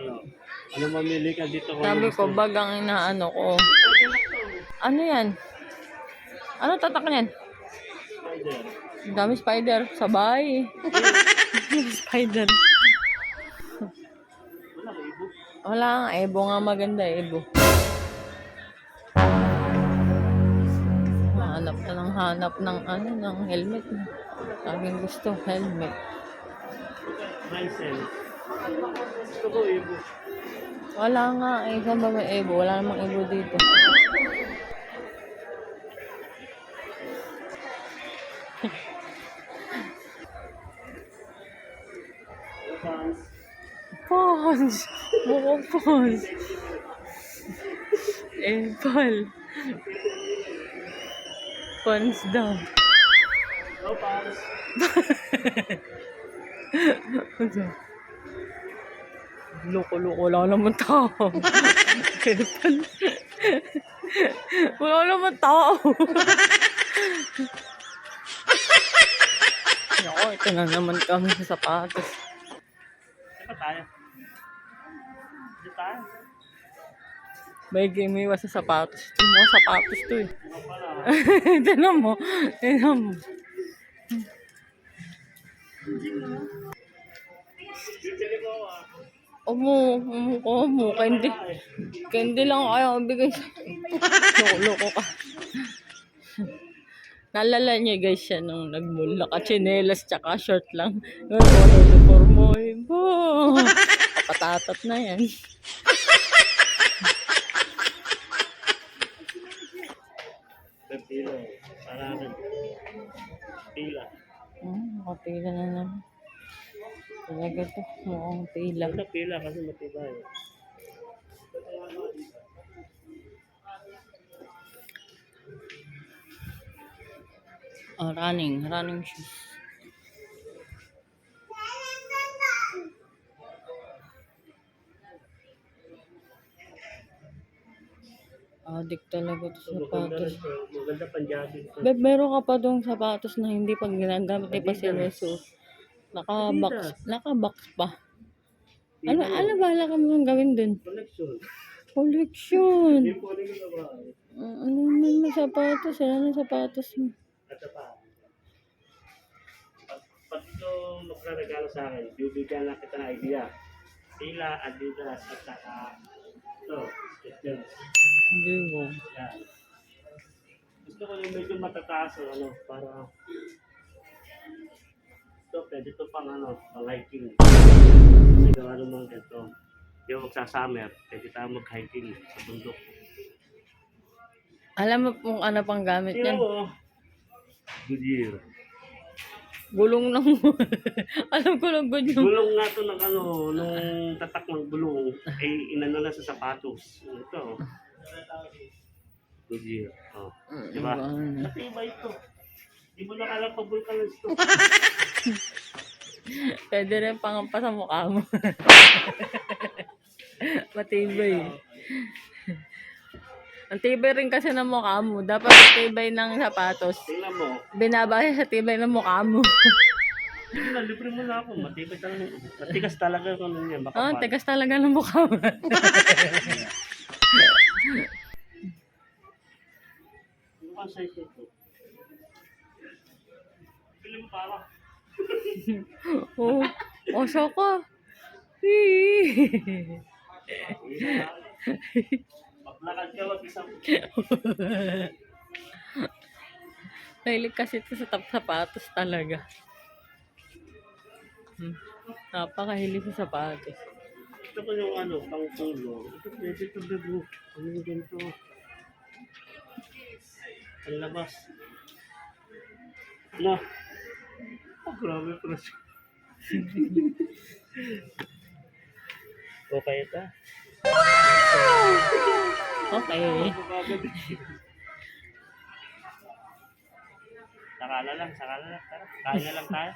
Ano? Ano mamili ka dito? Sabi ko, bag ang inaano ko. Ano yan? Ano tatak niyan? Spider. Ang dami spider. Sabay. Spider. Wala ka ibo. Wala nga. Ebo nga maganda. Ebo. Hanap ng helmet. Sabi gusto, helmet. Myself. Gusto ko ibo. Wala nga. Saan ba may ebo? Wala namang ebo dito. Fans. Pons! Mukha pons! Apple! Pons daw. No fans. Loko-loko. Wala naman tao. Apple. Wala naman tao. Ako, ito na naman kami sa sapatos. Saan tayo? Dito tayo. May gimiwa sa sapatos. Ito mga sapatos to eh. Ano pala? Tignan mo. Tignan mo. Bibili ko ako ah. Candy lang kaya bigay sa loko ka. Naalala niyo guys siya nung nag-mall. Naka-chinelas tsaka short lang. Yung for mo. Kapatatat na yan. Pila. Para pila. Nakapila na naman. Talaga to. Mukhang pila. Ano pila kasi matibay. Running shoes. Adik talaga to sapatos. Maganda Punjabi. Beb, meron ka pa dong sapatos na hindi pag ginagamit, hindi pa sinusuot. Naka-box pa. Ano bala ka mo gawin dun? Collection. Collection. Hindi po rin yung babae. Ano naman sapatos? Ano na sapatos mo? At pa. Pag ito magre-regalo sa akin, bibigyan lang kita ng idea. Pila, Adidas, at saka ito, Skechers. Hindi mo. Yan. Gusto ko yung medyo matataas o ano, para ito, pwede ito pang ano, pang hiking. Kasi gawa naman ganito. Yung magsasummer, pwede tayo mag-hiking sa bundok. Alam mo kung ano pang gamit Sino yan? mo? Goodyear. Gulong ng... Alam ko lang good yung... Gulong nga ito ng ano, nung tatak ng gulong, ay inano na sa sapatos. Ito. Goodyear. Oh. Diba? Matibay ito. Di mo nakalapagul ka lang ito. Pwede rin pangampa sa mukha mo. Matibay. Ang tibay rin kasi ng mukha mo. Dapat tibay ng sapatos. Tingnan mo. Binabase sa tibay ng mukha mo. Libre mo na ako. Matibay talaga. Matigas talaga ito nun yan. Oo, tigas talaga ng mukha mo. Ano ka size ito? Pili mo para. Oo. Oso ka. Maglakad ka, mag-isang. Mahilig kasi ito sa sapatos talaga. Napakahilig sa sapatos. Ito ko yung ano, pang pulo. Ito pwede ito bebo. Ano yung ganito? Ang labas. Ano? Oh, grabe pras. Okay ito? Okay. Sakala lang. Kaya na lang tayo.